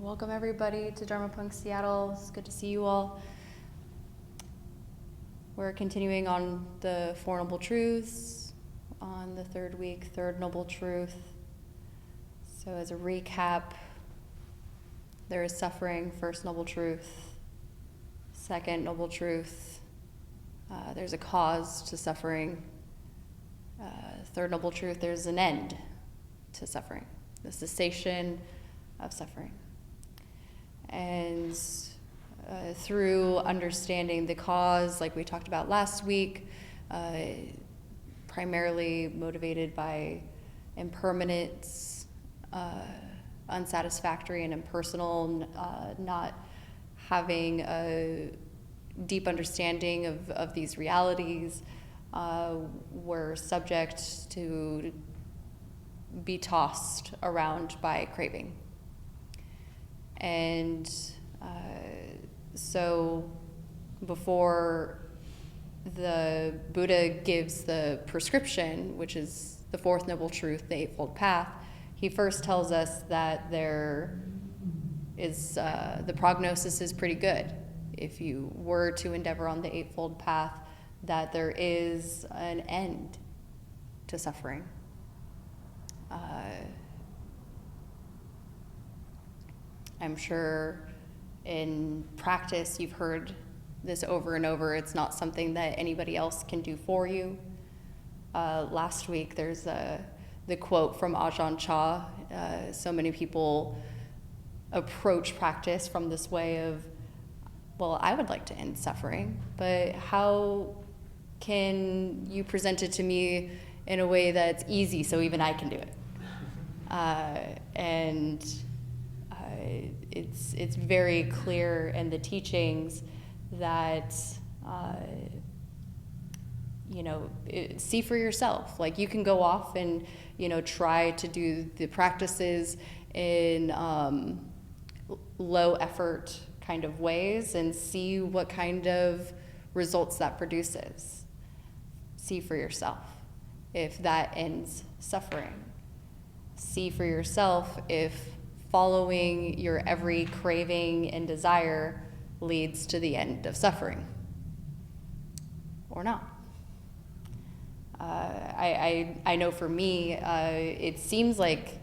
Welcome everybody to Dharma Punk Seattle. It's good to see you all. We're continuing on the Four Noble Truths on the third week, third noble truth. So as a recap, there is suffering, first noble truth. Second noble truth, there's a cause to suffering. Third noble truth, there's an end to suffering, the cessation of suffering. And through understanding the cause, like we talked about last week, primarily motivated by impermanence, unsatisfactory and impersonal, not having a deep understanding of these realities, we're subject to be tossed around by craving. And so before the Buddha gives the prescription, which is the fourth noble truth, the Eightfold Path, he first tells us that there is, the prognosis is pretty good. If you were to endeavor on the Eightfold Path, that there is an end to suffering. I'm sure in practice you've heard this over and over. It's not something that anybody else can do for you. Last week there's the quote from Ajahn Chah. So many people approach practice from this way of, well, I would like to end suffering, but how can you present it to me in a way that's easy so even I can do it? It's very clear in the teachings that, see for yourself. Like, you can go off and, try to do the practices in low effort kind of ways and see what kind of results that produces. See for yourself if that ends suffering. See for yourself if following your every craving and desire leads to the end of suffering or not. I know for me, it seems like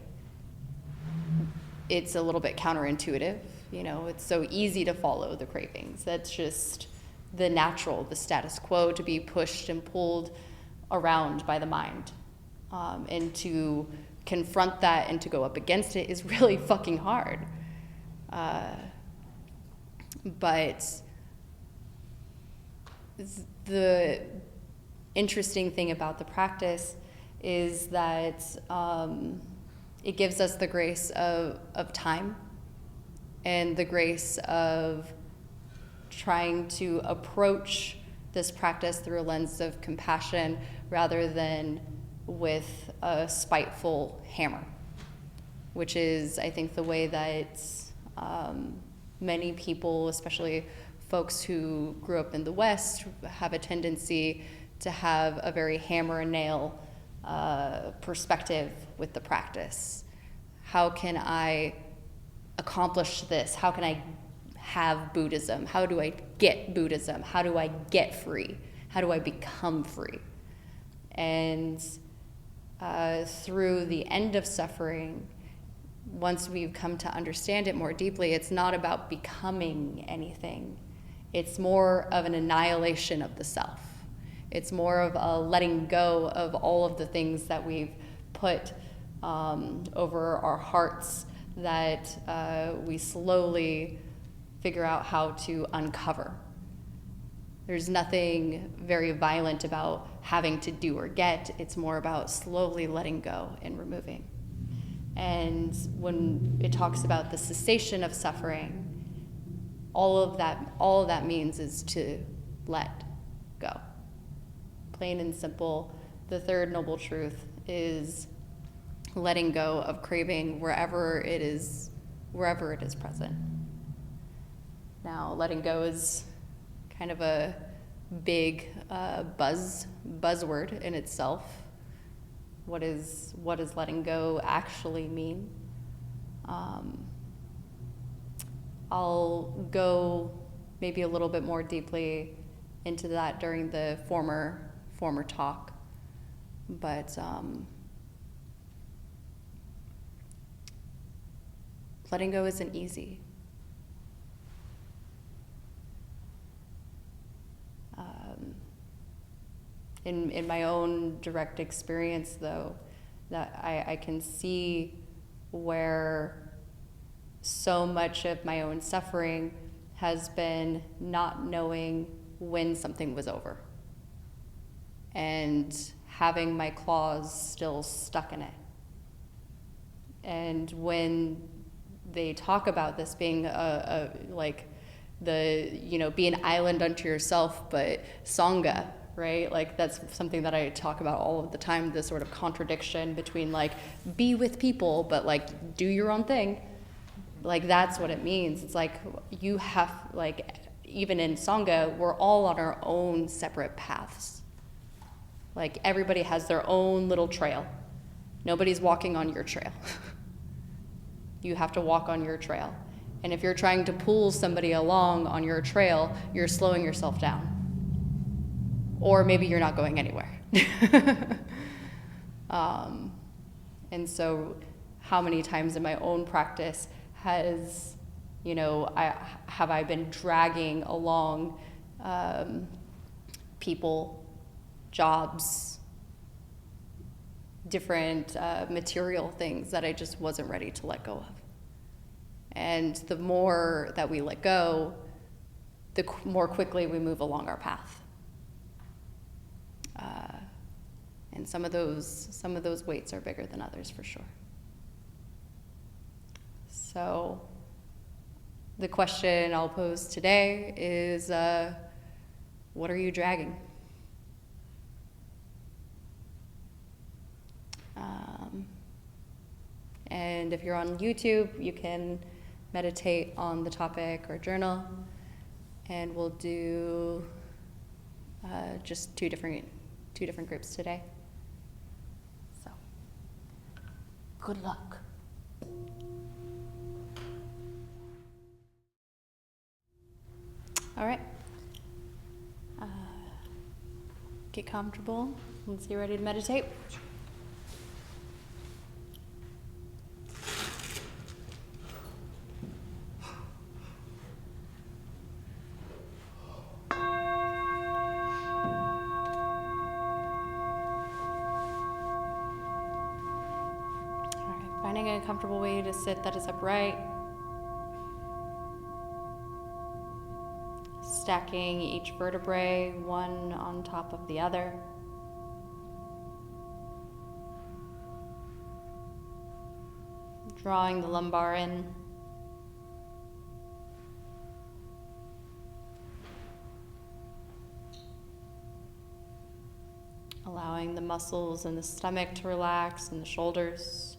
it's a little bit counterintuitive. It's so easy to follow the cravings. That's just the natural, the status quo, to be pushed and pulled around by the mind. And to confront that and to go up against it is really fucking hard. But the interesting thing about the practice is that it gives us the grace of time and the grace of trying to approach this practice through a lens of compassion rather than with a spiteful hammer, which is, I think, the way that many people, especially folks who grew up in the West, have a tendency to have a very hammer and nail perspective with the practice. How can I accomplish this? How can I have Buddhism? How do I get Buddhism? How do I get free? How do I become free? And through the end of suffering, once we've come to understand it more deeply, it's not about becoming anything. It's more of an annihilation of the self. It's more of a letting go of all of the things that we've put over our hearts that we slowly figure out how to uncover. There's nothing very violent about having to do or get. It's more about slowly letting go and removing. And when it talks about the cessation of suffering, all of that means is to let go. Plain and simple, the third noble truth is letting go of craving wherever it is present. Now, letting go is kind of a big buzzword in itself. What does letting go actually mean? I'll go maybe a little bit more deeply into that during the former talk, but letting go isn't easy. In my own direct experience, though, that I can see where so much of my own suffering has been not knowing when something was over and having my claws still stuck in it. And when they talk about this being like the, be an island unto yourself, but Sangha, right? Like that's something that I talk about all of the time, this sort of contradiction between like be with people, but like do your own thing. Like that's what it means. It's like you have, like, even in Sangha, we're all on our own separate paths. Like everybody has their own little trail. Nobody's walking on your trail. You have to walk on your trail. And if you're trying to pull somebody along on your trail, you're slowing yourself down. Or maybe you're not going anywhere. And so how many times in my own practice has, I been dragging along people, jobs, different material things that I just wasn't ready to let go of. And the more that we let go, the more quickly we move along our path. And some of those weights are bigger than others, for sure. So the question I'll pose today is, what are you dragging? And if you're on YouTube, you can meditate on the topic or journal. And we'll do just two different groups today. So, good luck. All right. Get comfortable. Once you're ready to meditate. Finding a comfortable way to sit that is upright. Stacking each vertebrae one on top of the other. Drawing the lumbar in. Allowing the muscles in the stomach to relax and the shoulders.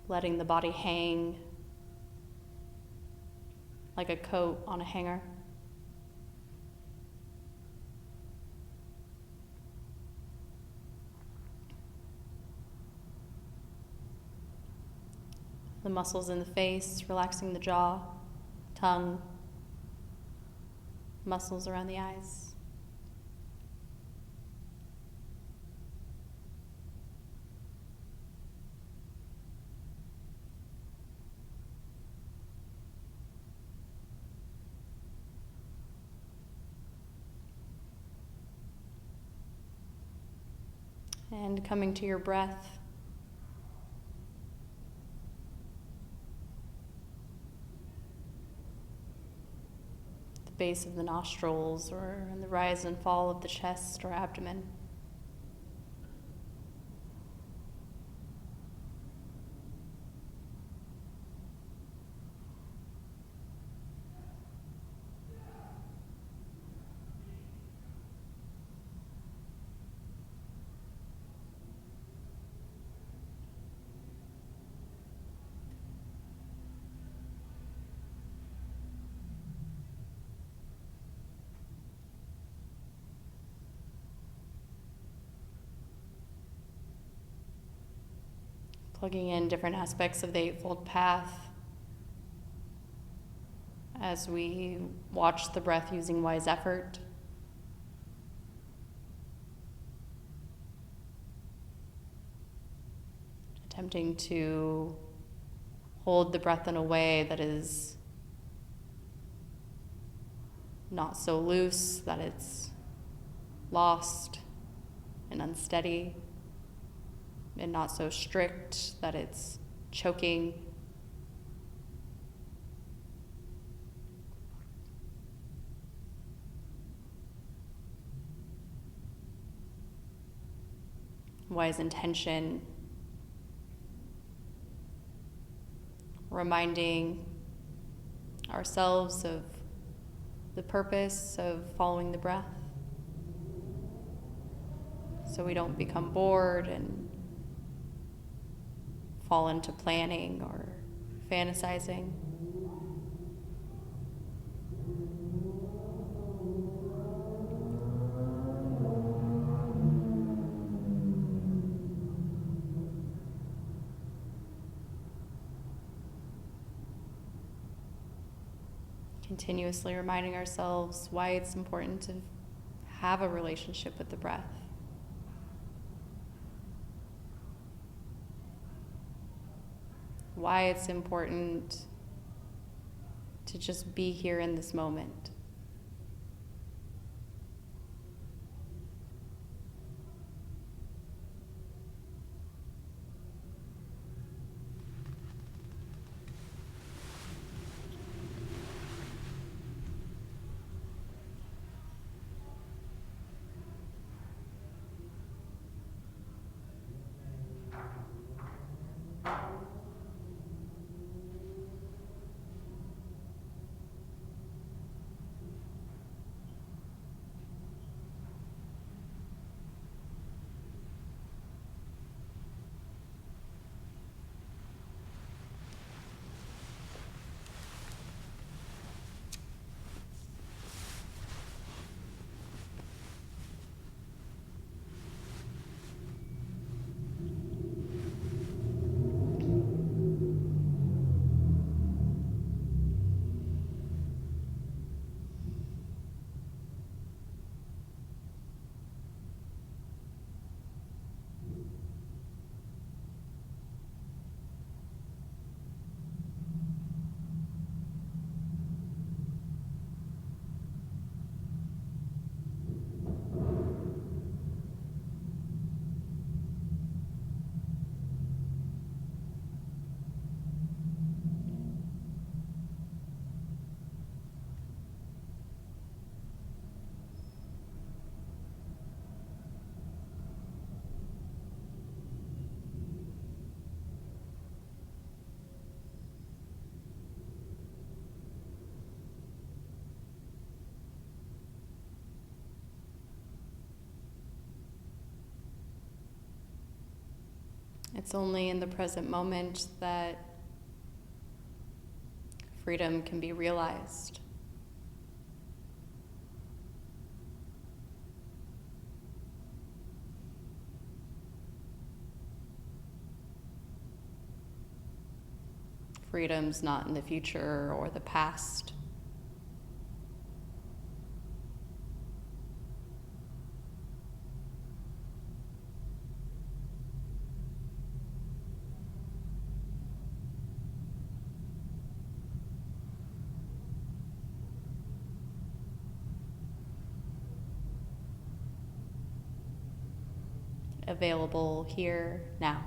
Letting the body hang like a coat on a hanger. The muscles in the face, relaxing the jaw, tongue, muscles around the eyes. And coming to your breath. The base of the nostrils, or in the rise and fall of the chest or abdomen. plugging in different aspects of the Eightfold Path as we watch the breath using wise effort. Attempting to hold the breath in a way that is not so loose that it's lost and unsteady, and not so strict that it's choking. Wise intention, reminding ourselves of the purpose of following the breath, so we don't become bored and fall into planning or fantasizing. Continuously reminding ourselves why it's important to have a relationship with the breath. Why it's important to just be here in this moment. It's only in the present moment that freedom can be realized. Freedom's not in the future or the past. Available here, now.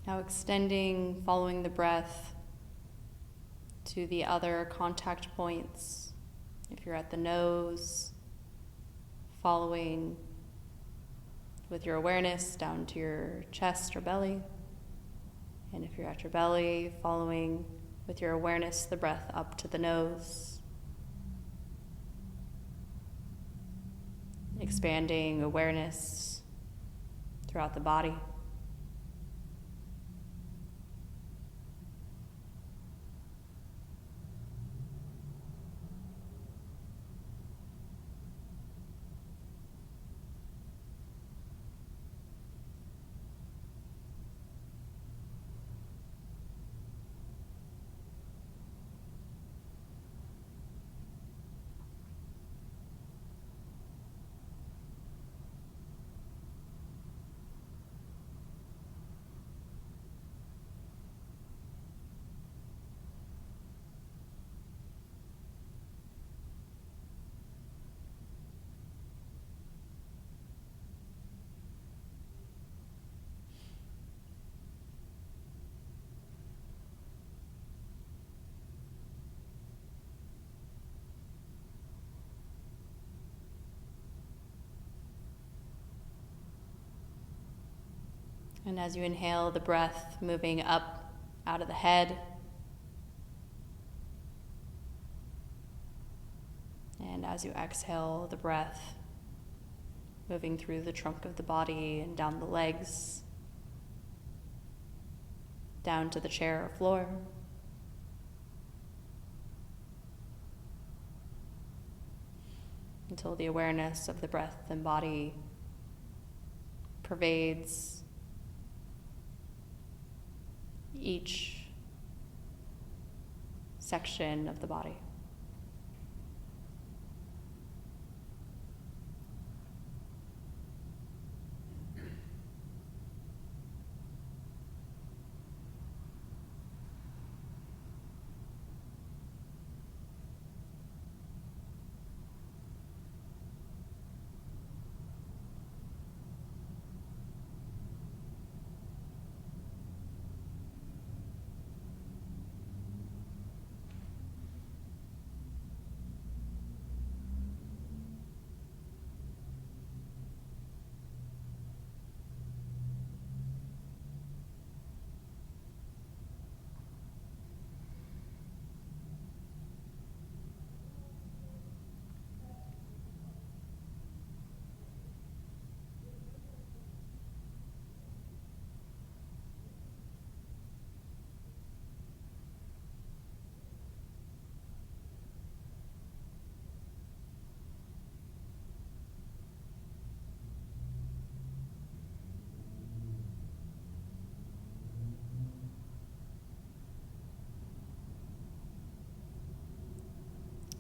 Now extending, following the breath to the other contact points. If you're at the nose, following with your awareness down to your chest or belly. And if you're at your belly, following with your awareness the breath up to the nose. Expanding awareness throughout the body. And as you inhale, the breath moving up out of the head. And as you exhale, the breath moving through the trunk of the body and down the legs, down to the chair or floor. Until the awareness of the breath and body pervades each section of the body.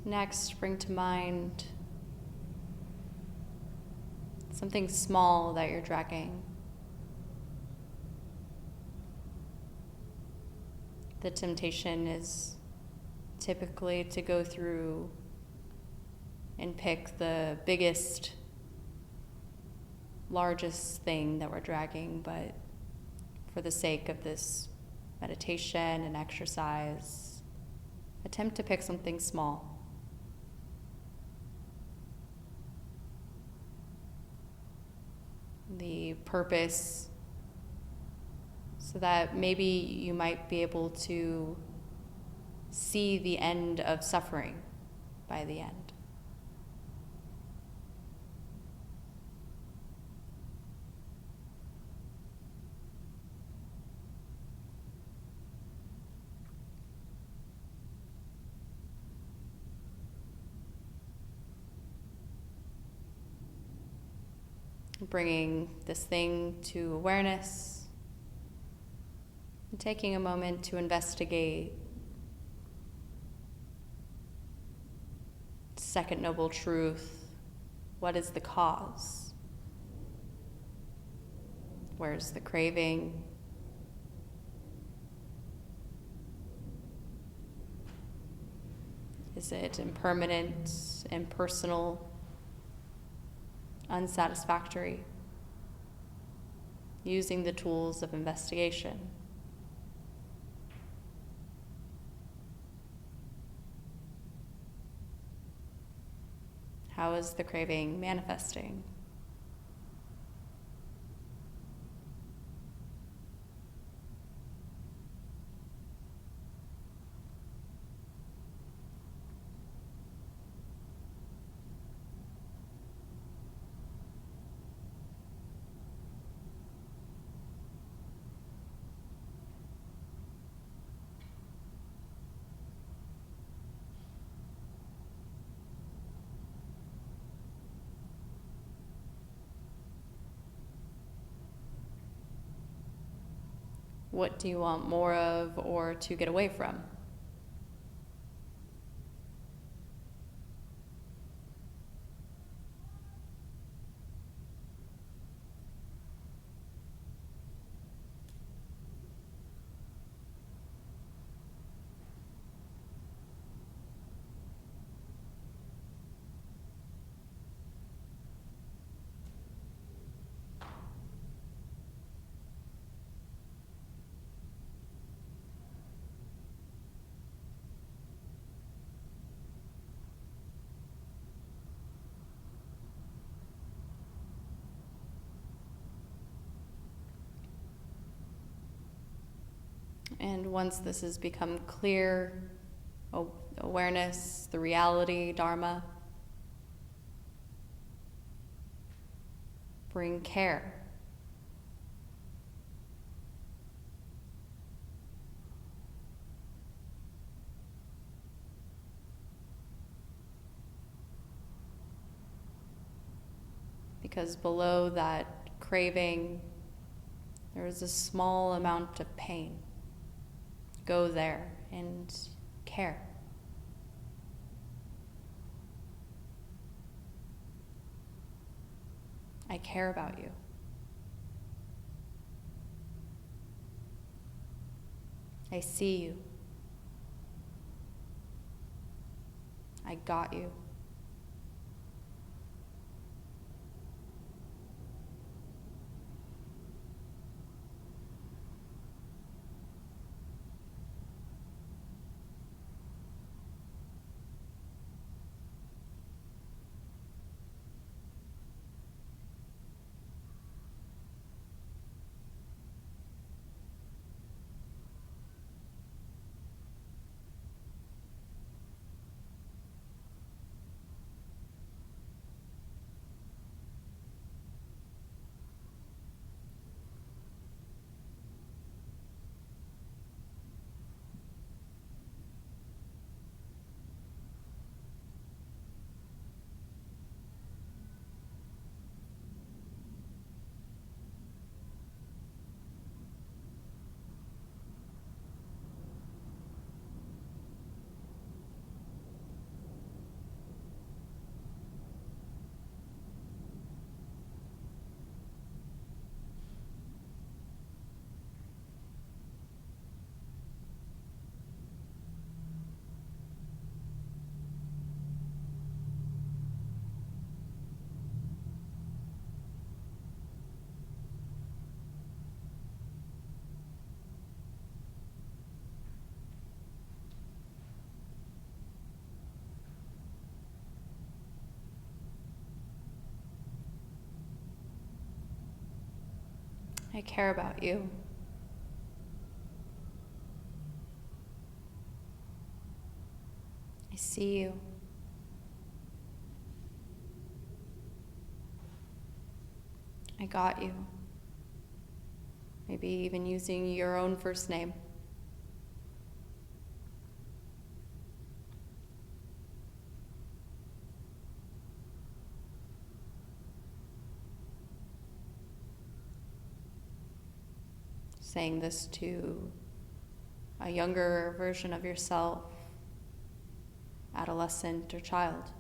Next, bring to mind something small that you're dragging. The temptation is typically to go through and pick the biggest, largest thing that we're dragging, but for the sake of this meditation and exercise, attempt to pick something small. The purpose, so that maybe you might be able to see the end of suffering by the end. Bringing this thing to awareness and taking a moment to investigate second noble truth. What is the cause? Where's the craving? Is it impermanent, impersonal, unsatisfactory? using the tools of investigation. How is the craving manifesting? What do you want more of or to get away from? And once this has become clear, awareness, the reality, Dharma, bring care. Because below that craving, there is a small amount of pain. Go there and care. I care about you. I see you. I got you. I care about you. I see you. I got you. Maybe even using your own first name. Saying this to a younger version of yourself, adolescent or child.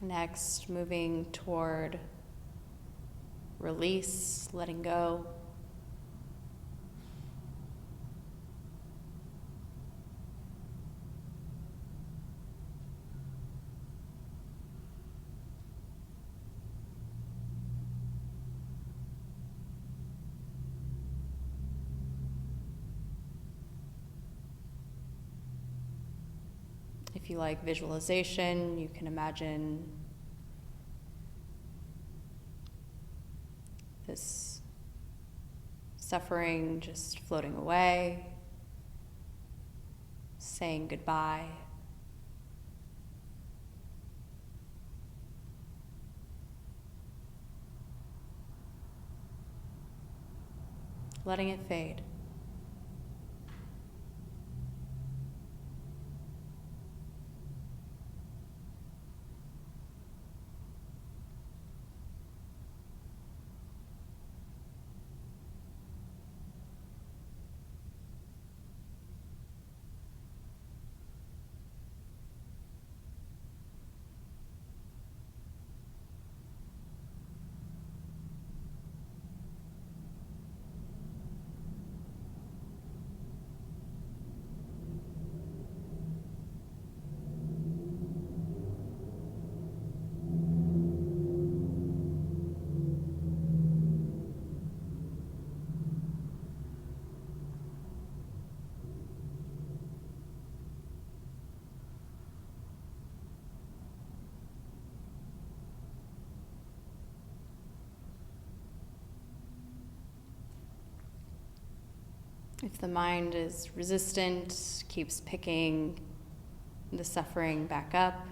Next, moving toward release, letting go. If you like visualization, you can imagine this suffering just floating away, saying goodbye. Letting it fade. If the mind is resistant, keeps picking the suffering back up,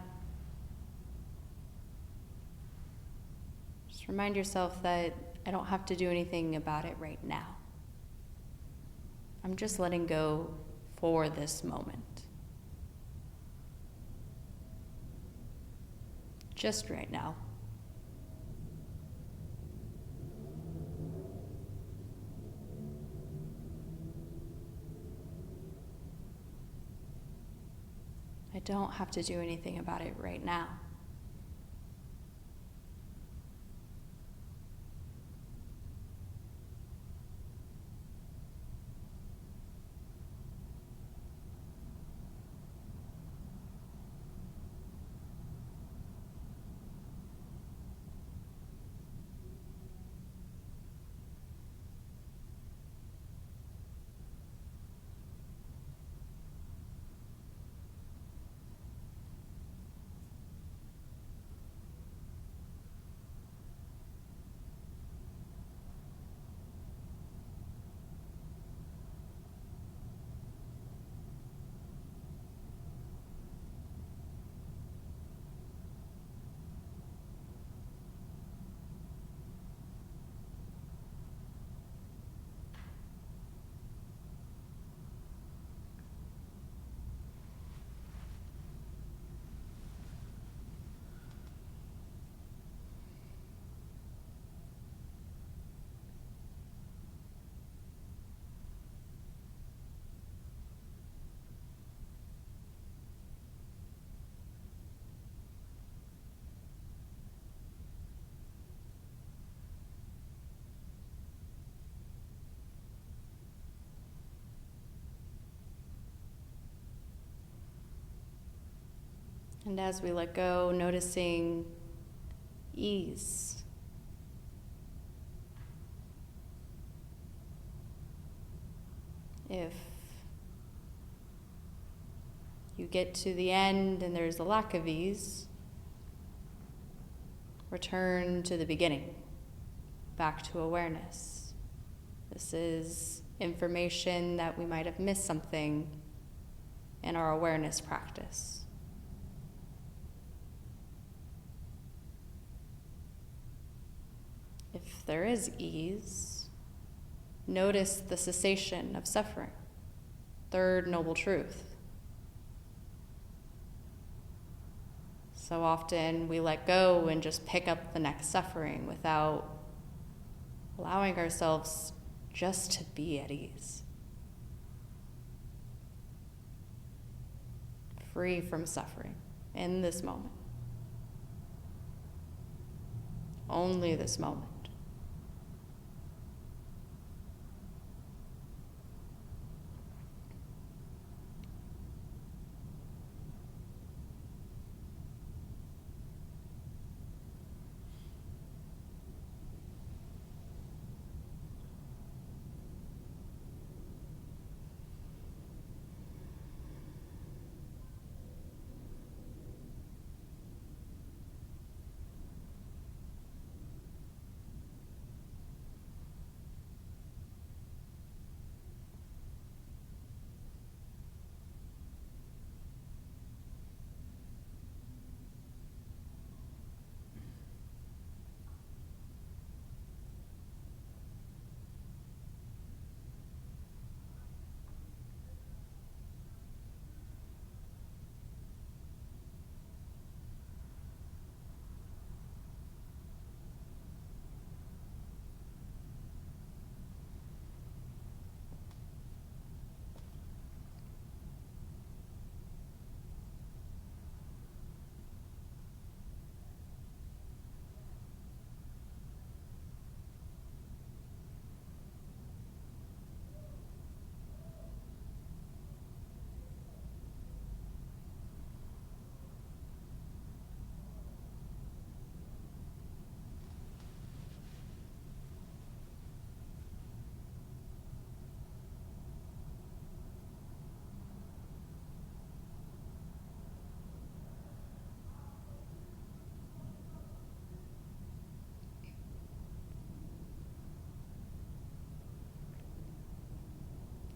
just remind yourself that I don't have to do anything about it right now. I'm just letting go for this moment. Just right now. I don't have to do anything about it right now. And as we let go, noticing ease. If you get to the end and there's a lack of ease, return to the beginning, back to awareness. This is information that we might have missed something in our awareness practice. If there is ease, notice the cessation of suffering, third noble truth. So often we let go and just pick up the next suffering without allowing ourselves just to be at ease, free from suffering in this moment. only this moment.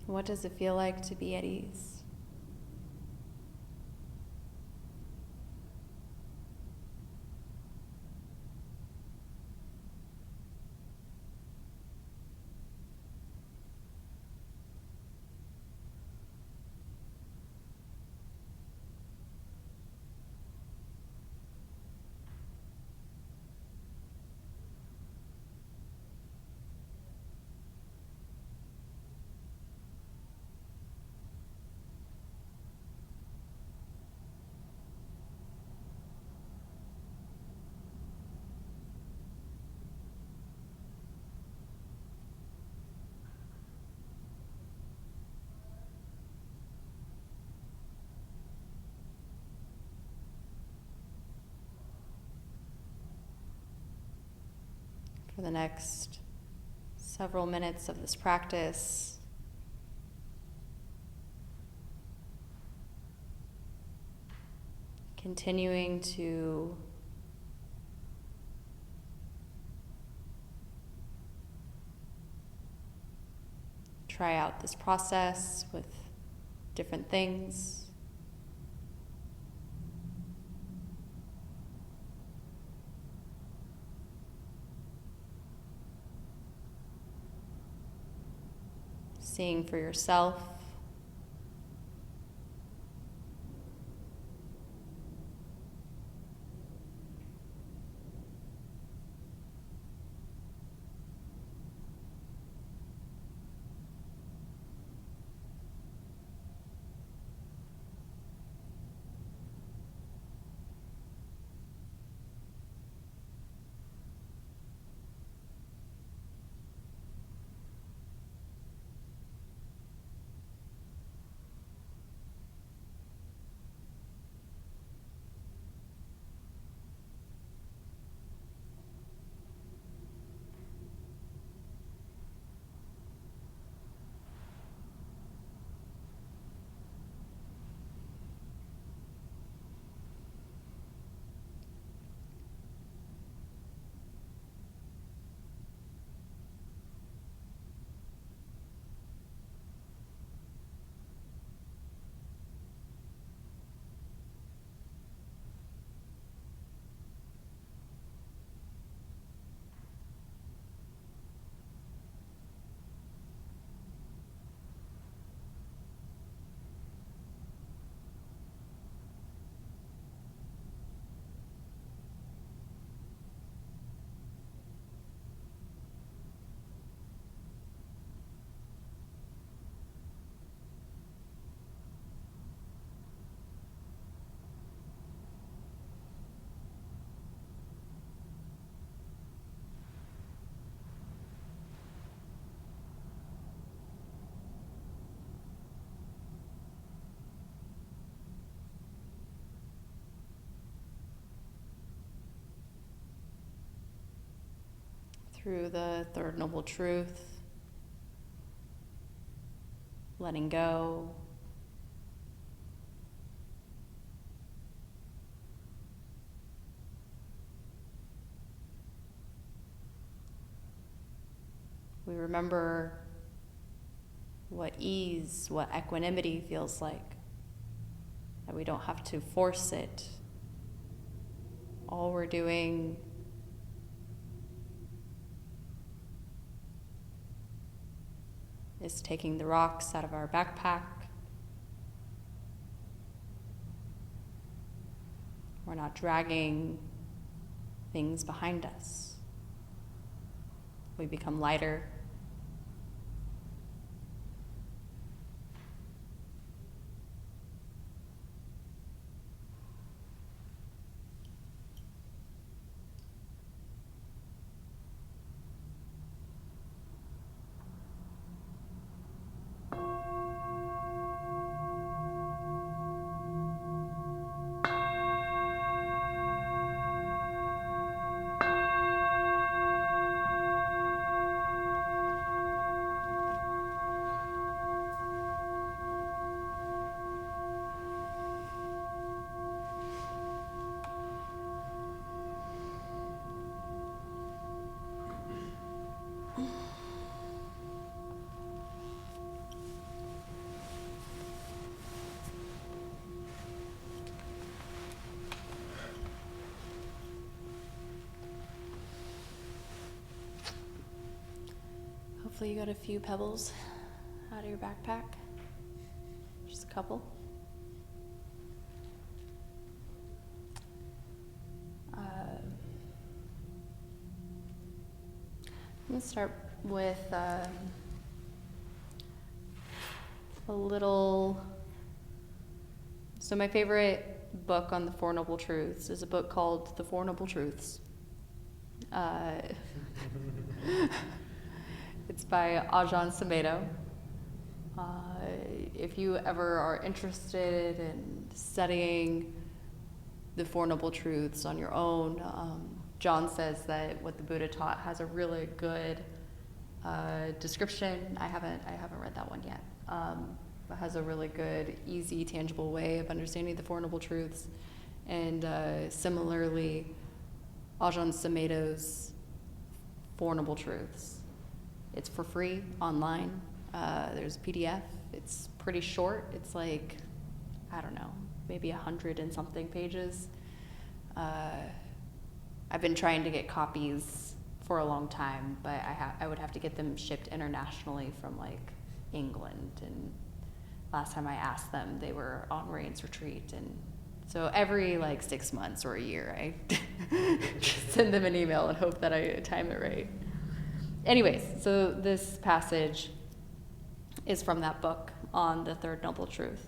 What does it feel like to be at ease? For the next several minutes of this practice, continuing to try out this process with different things. Seeing for yourself. through the Third Noble Truth, letting go, we remember what ease, what equanimity feels like, that we don't have to force it. All we're doing is taking the rocks out of our backpack. We're not dragging things behind us. We become lighter. Hopefully you got a few pebbles out of your backpack. Just a couple. I'm going to start with a little... So my favorite book on the Four Noble Truths is a book called The Four Noble Truths. It's by Ajahn Sumedho. If you ever are interested in studying the Four Noble Truths on your own, John says that what the Buddha taught has a really good description. I haven't read that one yet. But has a really good, easy, tangible way of understanding the Four Noble Truths. And similarly, Ajahn Sumedho's Four Noble Truths. It's for free online. There's a PDF. It's pretty short. It's like, I don't know, maybe 100 and something pages. I've been trying to get copies for a long time, but I would have to get them shipped internationally from like England. And last time I asked them, they were on Rain's retreat. And so every like 6 months or a year, I send them an email and hope that I time it right. Anyways, so this passage is from that book on the Third Noble Truth.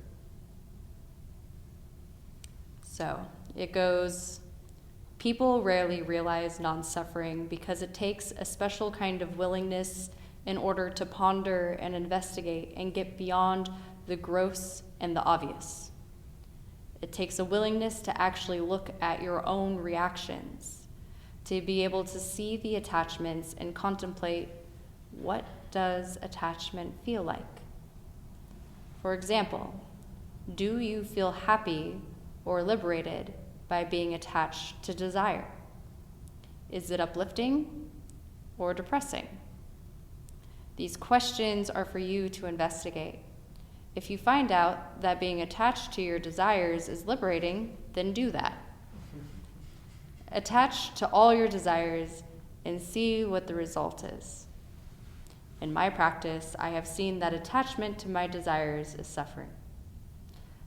So it goes, people rarely realize non-suffering because it takes a special kind of willingness in order to ponder and investigate and get beyond the gross and the obvious. It takes a willingness to actually look at your own reactions, to be able to see the attachments and contemplate, what does attachment feel like? For example, do you feel happy or liberated by being attached to desire? Is it uplifting or depressing? These questions are for you to investigate. If you find out that being attached to your desires is liberating, then do that. Attach to all your desires and see what the result is. In my practice, I have seen that attachment to my desires is suffering.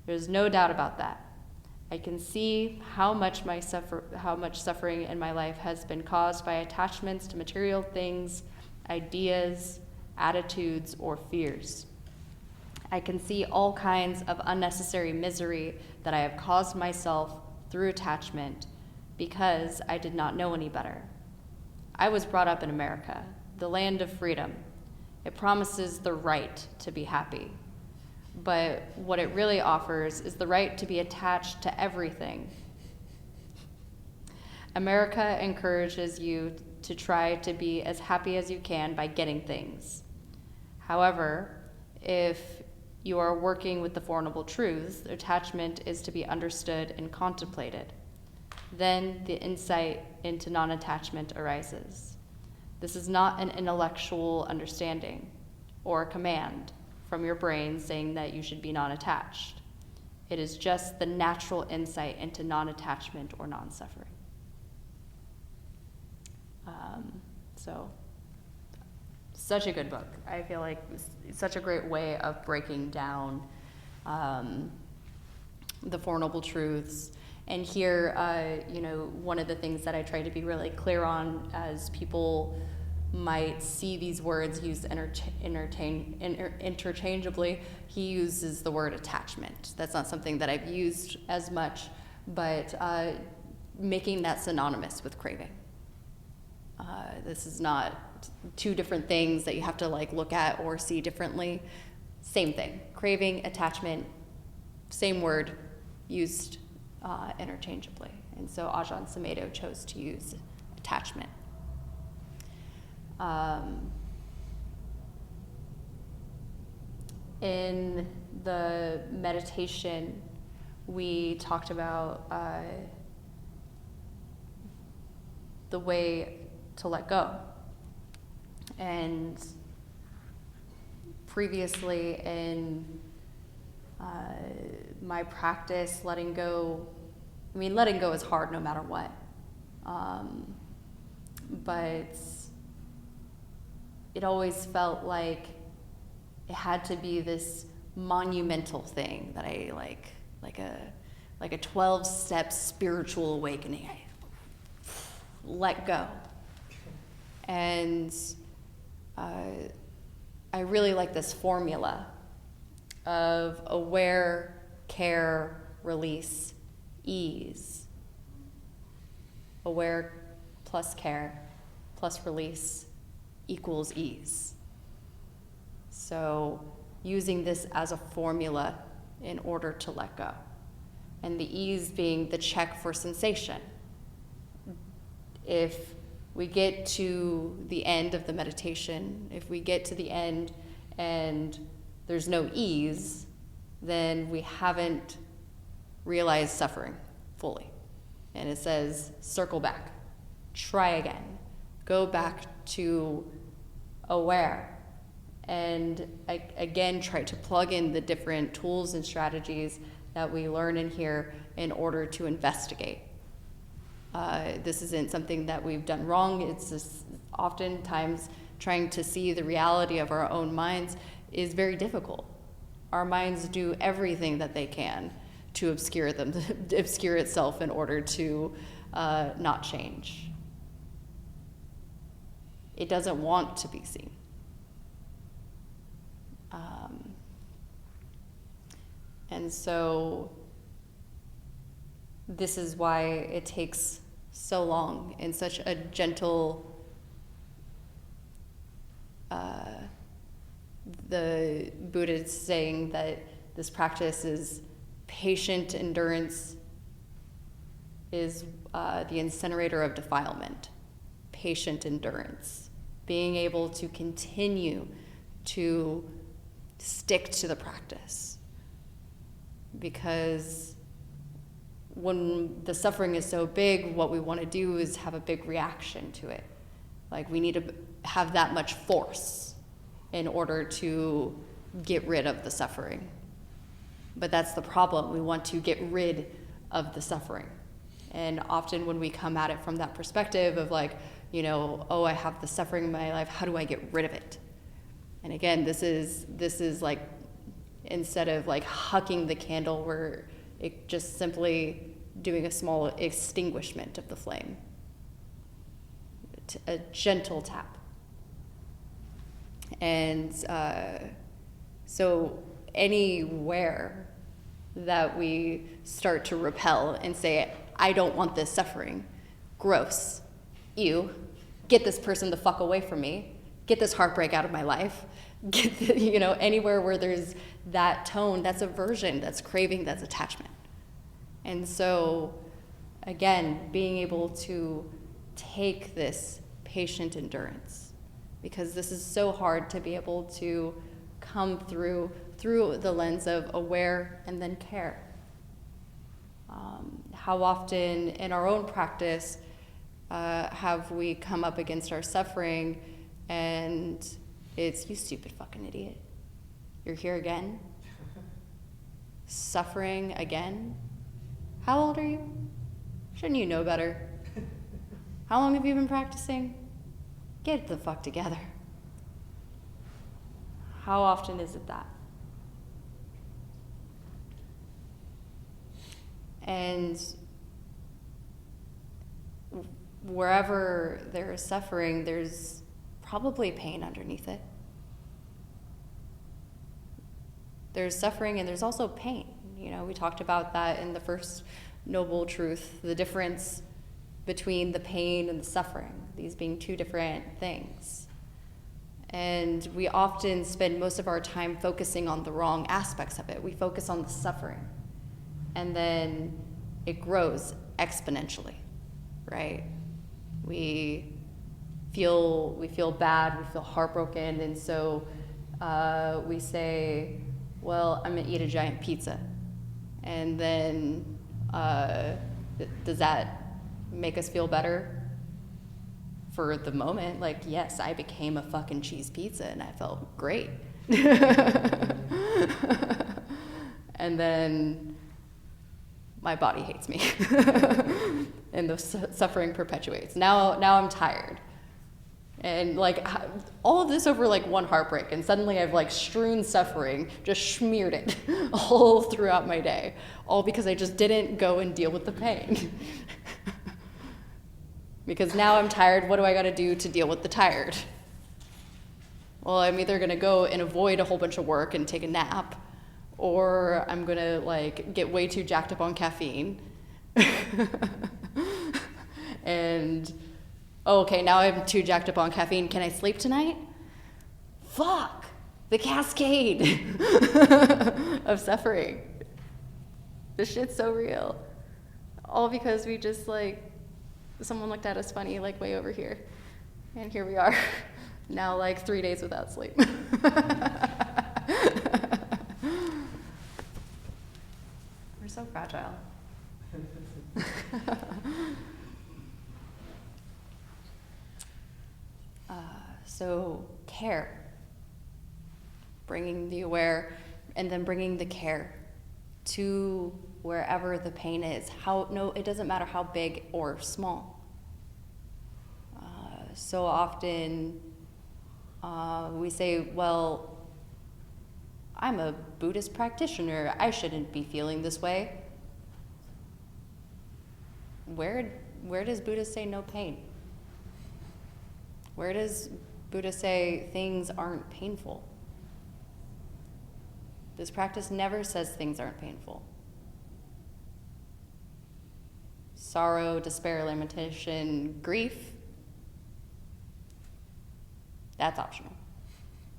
There's no doubt about that. I can see how much suffering in my life has been caused by attachments to material things, ideas, attitudes, or fears. I can see all kinds of unnecessary misery that I have caused myself through attachment because I did not know any better. I was brought up in America, the land of freedom. It promises the right to be happy. But what it really offers is the right to be attached to everything. America encourages you to try to be as happy as you can by getting things. However, if you are working with the Four Noble Truths, attachment is to be understood and contemplated. Then the insight into non-attachment arises. This is not an intellectual understanding or a command from your brain saying that you should be non-attached. It is just the natural insight into non-attachment or non-suffering. So, such a good book. I feel like it's such a great way of breaking down the Four Noble Truths. And here, one of the things that I try to be really clear on, as people might see these words used interchangeably, he uses the word attachment. That's not something that I've used as much, but making that synonymous with craving. This is not two different things that you have to look at or see differently. Same thing. Craving, attachment, same word used interchangeably. And so Ajahn Sumedho chose to use attachment. In the meditation, we talked about the way to let go. And previously in my practice, letting go is hard no matter what. But it always felt like it had to be this monumental thing that I like a 12-step spiritual awakening. I let go. And I really like this formula of aware, care, release, ease. Aware plus care plus release equals ease. So using this as a formula in order to let go. And the ease being the check for sensation. If we get to the end of the meditation, if we get to the end and there's no ease, then we haven't realized suffering fully. And it says, circle back, try again, go back to aware, and again try to plug in the different tools and strategies that we learn in here in order to investigate. This isn't something that we've done wrong. It's just oftentimes trying to see the reality of our own minds is very difficult. Our minds do everything that they can to obscure itself in order to not change. It doesn't want to be seen. And so this is why it takes so long in such a gentle, the Buddha is saying that this practice is patient endurance is the incinerator of defilement. Patient endurance. Being able to continue to stick to the practice. Because when the suffering is so big, what we want to do is have a big reaction to it. Like, we need to have that much force in order to get rid of the suffering. But that's the problem. We want to get rid of the suffering. And often when we come at it from that perspective of I have the suffering in my life, how do I get rid of it? And again, this is like, instead of hucking the candle, we're just simply doing a small extinguishment of the flame. A gentle tap. And so anywhere that we start to repel and say, I don't want this suffering, gross, ew, get this person the fuck away from me, get this heartbreak out of my life, anywhere where there's that tone, that's aversion, that's craving, that's attachment. And so, again, being able to take this patient endurance, because this is so hard to be able to come through the lens of aware and then care. How often in our own practice have we come up against our suffering and it's, you stupid fucking idiot, you're here again? Suffering again? How old are you? Shouldn't you know better? How long have you been practicing? Get the fuck together. How often is it that? And wherever there is suffering, there's probably pain underneath it. There's suffering and there's also pain. You know, we talked about that in the first Noble Truth, the difference between the pain and the suffering, these being two different things. And we often spend most of our time focusing on the wrong aspects of it. We focus on the suffering, and then it grows exponentially, right? We feel bad, we feel heartbroken, and so we say, well, I'm gonna eat a giant pizza. And then does that make us feel better? For the moment, like, yes, I became a fucking cheese pizza and I felt great. And then my body hates me. And the suffering perpetuates. Now I'm tired. And like all of this over like one heartbreak, and suddenly I've like strewn suffering, just smeared it all throughout my day, all because I just didn't go and deal with the pain. Because now I'm tired, what do I gotta do to deal with the tired? Well, I'm either gonna go and avoid a whole bunch of work and take a nap, or I'm gonna like get way too jacked up on caffeine. And, oh, okay, now I'm too jacked up on caffeine, can I sleep tonight? Fuck, the cascade of suffering. This shit's so real. All because we just like, someone looked at us funny, like way over here. And here we are, now like 3 days without sleep. We're so fragile. So care, bringing the aware and then bringing the care to wherever the pain is. It doesn't matter how big or small. So often we say, well, I'm a Buddhist practitioner, I shouldn't be feeling this way. Where does Buddha say no pain? Where does Buddha say things aren't painful? This practice never says things aren't painful. Sorrow, despair, lamentation, grief, that's optional.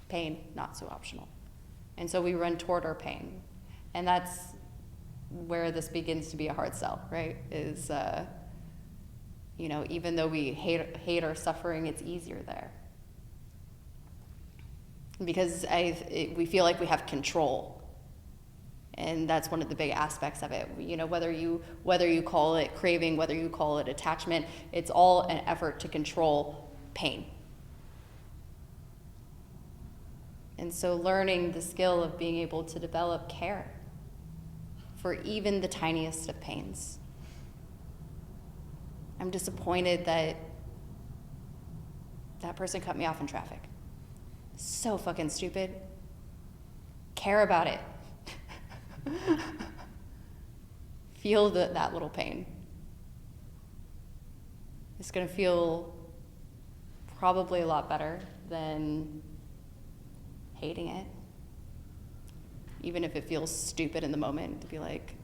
Pain, not so optional. And so we run toward our pain. And that's where this begins to be a hard sell, right? Is, even though we hate our suffering, it's easier there. Because we feel like we have control. And that's one of the big aspects of it. You know, whether you call it craving, whether you call it attachment, it's all an effort to control pain. And so learning the skill of being able to develop care for even the tiniest of pains. I'm disappointed that that person cut me off in traffic. So fucking stupid. Care about it. Feel that little pain. It's gonna feel probably a lot better than hating it. Even if it feels stupid in the moment, to be like,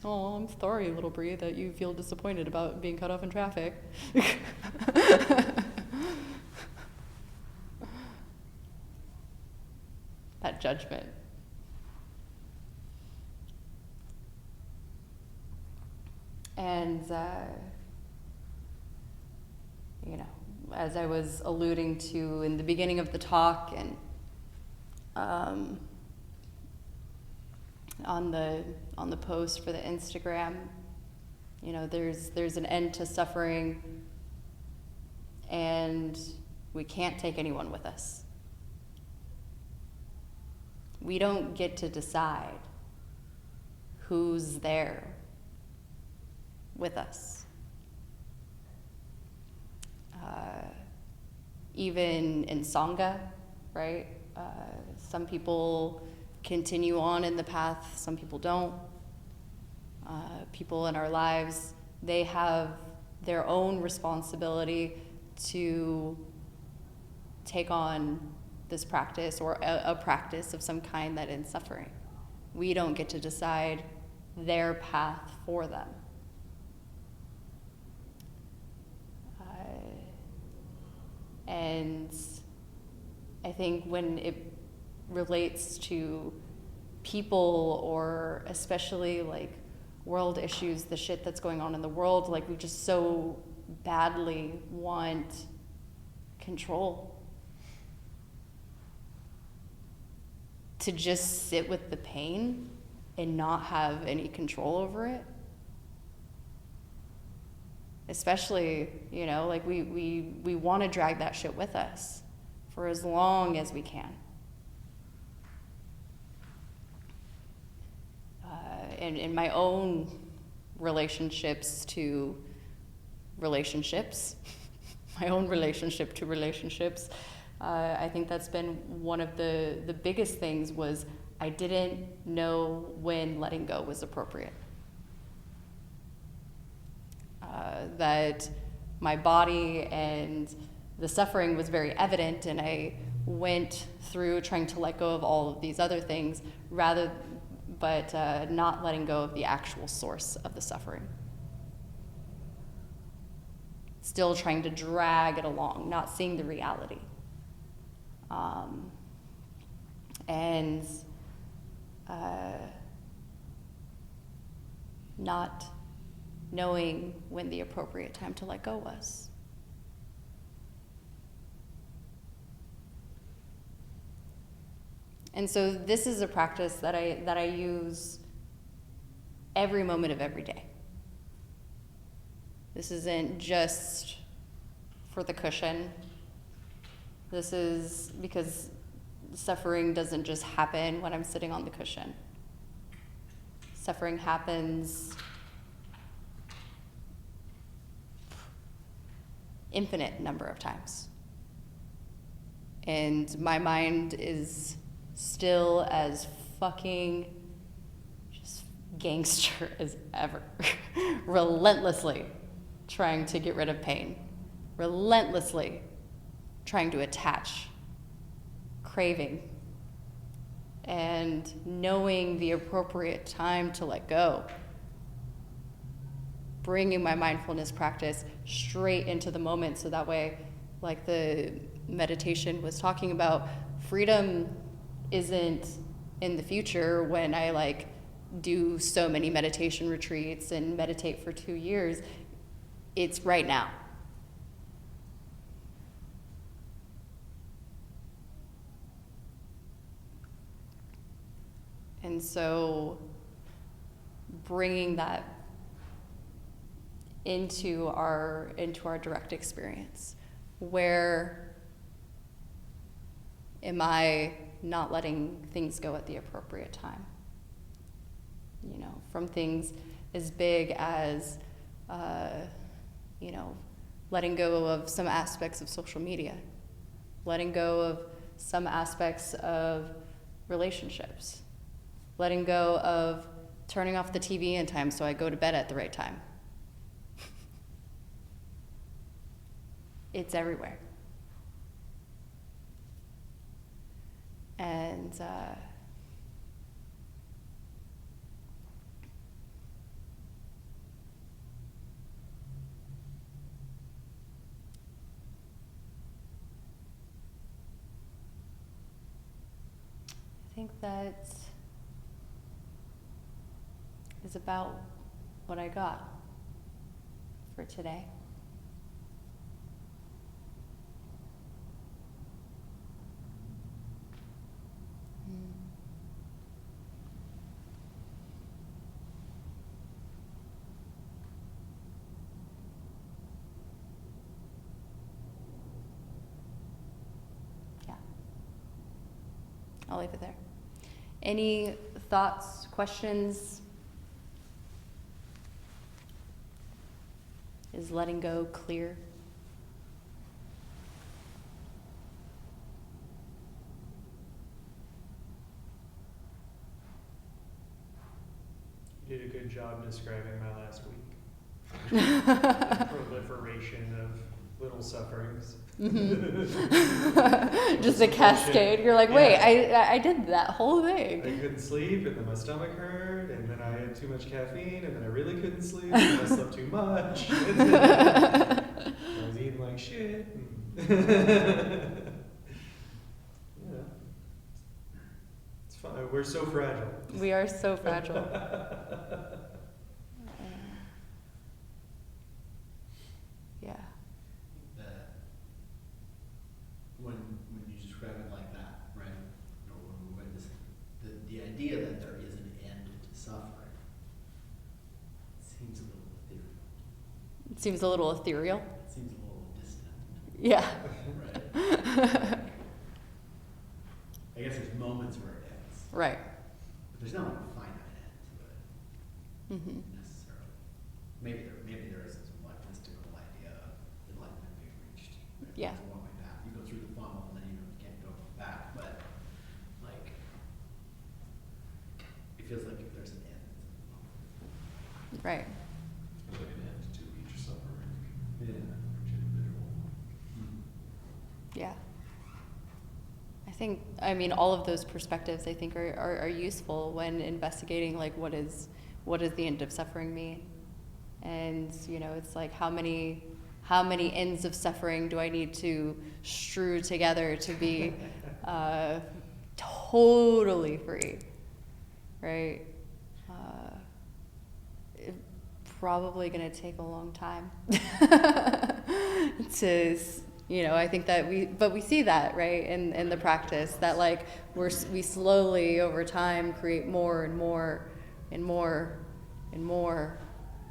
oh, I'm sorry, little Bree, that you feel disappointed about being cut off in traffic. That judgment. And, you know, as I was alluding to in the beginning of the talk, and on the post for the Instagram, you know, there's an end to suffering, and we can't take anyone with us. We don't get to decide who's there with us. Even in Sangha, right? Some people continue on in the path, some people don't. People in our lives, they have their own responsibility to take on this practice, or a practice of some kind that ends suffering. We don't get to decide their path for them. And I think when it relates to people, or especially like world issues, the shit that's going on in the world, like we just so badly want control. To just sit with the pain and not have any control over it. Especially, you know, like we want to drag that shit with us for as long as we can. In my own relationships to relationships, my own relationship to relationships, I think that's been one of the biggest things, was I didn't know when letting go was appropriate. That my body and the suffering was very evident, and I went through trying to let go of all of these other things, but not letting go of the actual source of the suffering. Still trying to drag it along, not seeing the reality. And not knowing when the appropriate time to let go was. And so this is a practice that I use every moment of every day. This isn't just for the cushion. This is because suffering doesn't just happen when I'm sitting on the cushion. Suffering happens infinite number of times. And my mind is still as fucking just gangster as ever. Relentlessly trying to get rid of pain. Relentlessly trying to attach. Craving. And knowing the appropriate time to let go. Bringing my mindfulness practice straight into the moment, so that way, like the meditation was talking about, freedom isn't in the future when I like do so many meditation retreats and meditate for 2 years. It's right now. And so bringing that into our direct experience. Where am I not letting things go at the appropriate time? You know, from things as big as, you know, letting go of some aspects of social media, letting go of some aspects of relationships, letting go of turning off the TV in time so I go to bed at the right time. It's everywhere. And I think that is about what I got for today. I'll leave it there. Any thoughts, questions? Is letting go clear? You did a good job describing my last week. Proliferation of little sufferings. Just a cascade. You're like, wait, I did that whole thing. I couldn't sleep, and then my stomach hurt, and then I had too much caffeine, and then I really couldn't sleep, and I slept too much. And then I was eating like shit. Yeah. It's fine. We're so fragile. We are so fragile. Yeah. When you describe it like that, right? Or when the idea that there is an end to suffering seems a little ethereal. It seems a little ethereal. It seems a little distant. Yeah. Right. I guess there's moments where it ends. Right. But there's not a finite end to it necessarily. Maybe there is some like mystical idea of enlightenment being reached. Right? Yeah. There's a one-way path. You go through the funnel and then you can't go back. But like, it feels like if there's an end. Right. There's like an end to each suffering, Yeah. each individual. Yeah. I mean, all of those perspectives I think are useful when investigating like what does the end of suffering mean? And it's like how many ends of suffering do I need to strew together to be totally free, right? It's probably gonna take a long time to. I think that we see that, right, in the practice, that like we slowly over time create more and more and more and more.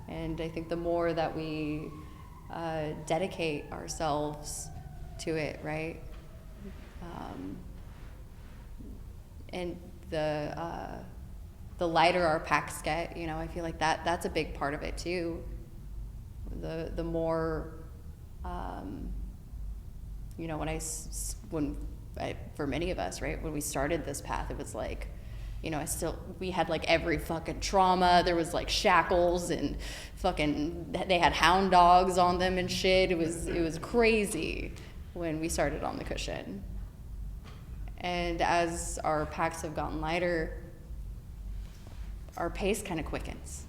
And I think the more that we dedicate ourselves to it, right, and the lighter our packs get, I feel like that's a big part of it too. The more for many of us, right, when we started this path, it was like, we had like every fucking trauma. There was like shackles and they had hound dogs on them and shit. It was crazy when we started on the cushion. And as our packs have gotten lighter, our pace kind of quickens.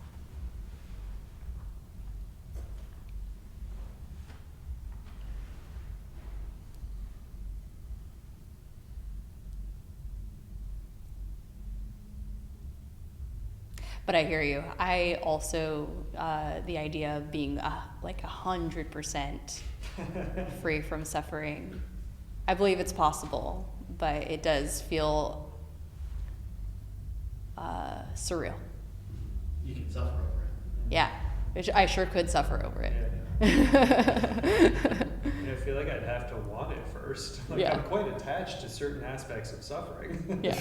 But I hear you. I also, the idea of being like 100% free from suffering, I believe it's possible, but it does feel surreal. You can suffer over it. Yeah, I sure could suffer over it. I feel like I'd have to want it first. Like, Yeah. I'm quite attached to certain aspects of suffering. Yeah.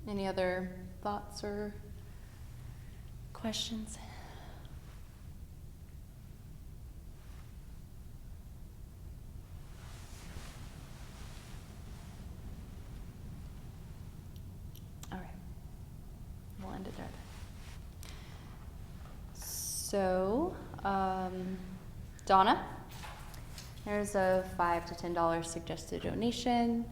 Any other thoughts or questions? All right, we'll end it there. So, Donna, there's a $5 to $10 suggested donation.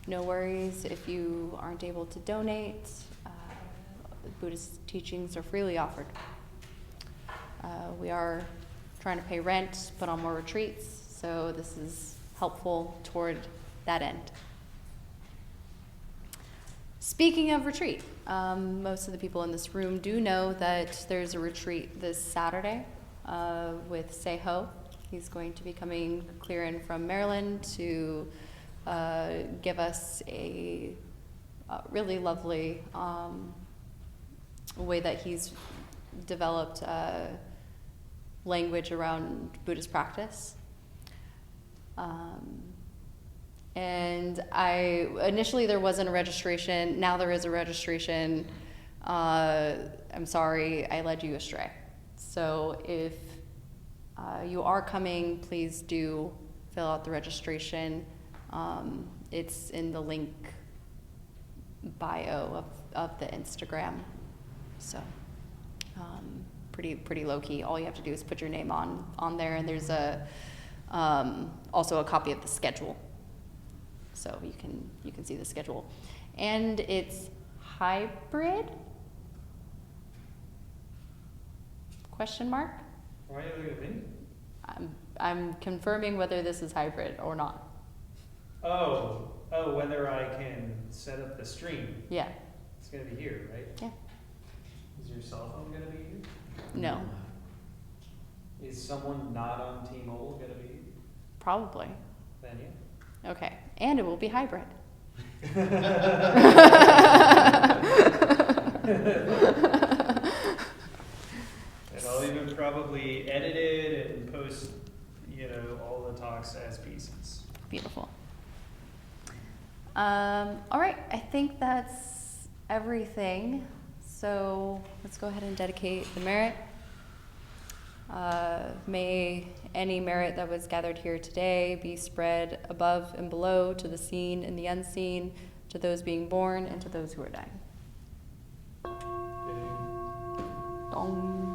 No worries if you aren't able to donate. Buddhist teachings are freely offered. We are trying to pay rent, put on more retreats, so this is helpful toward that end. Speaking of retreat, most of the people in this room do know that there's a retreat this Saturday with Seho. He's going to be coming clear in from Maryland to give us a really lovely way that he's developed language around Buddhist practice. And initially there wasn't a registration. Now there is a registration. I'm sorry, I led you astray. So if you are coming, please do fill out the registration. It's in the link bio of the Instagram. So pretty low key. All you have to do is put your name on there, and there's also a copy of the schedule, so you can see the schedule, and it's hybrid? Question mark? Why are you looking at me? I'm confirming whether this is hybrid or not. Oh, whether I can set up the stream. Yeah. It's gonna be here, right? Yeah. Is your cell phone gonna be here? No. Is someone not on T-Mobile gonna be here? Probably. Then yeah. Okay. And it will be hybrid. And I'll even probably edit it and post, all the talks as pieces. Beautiful. All right, I think that's everything. So let's go ahead and dedicate the merit. May any merit that was gathered here today be spread above and below to the seen and the unseen, to those being born and to those who are dying. Dong.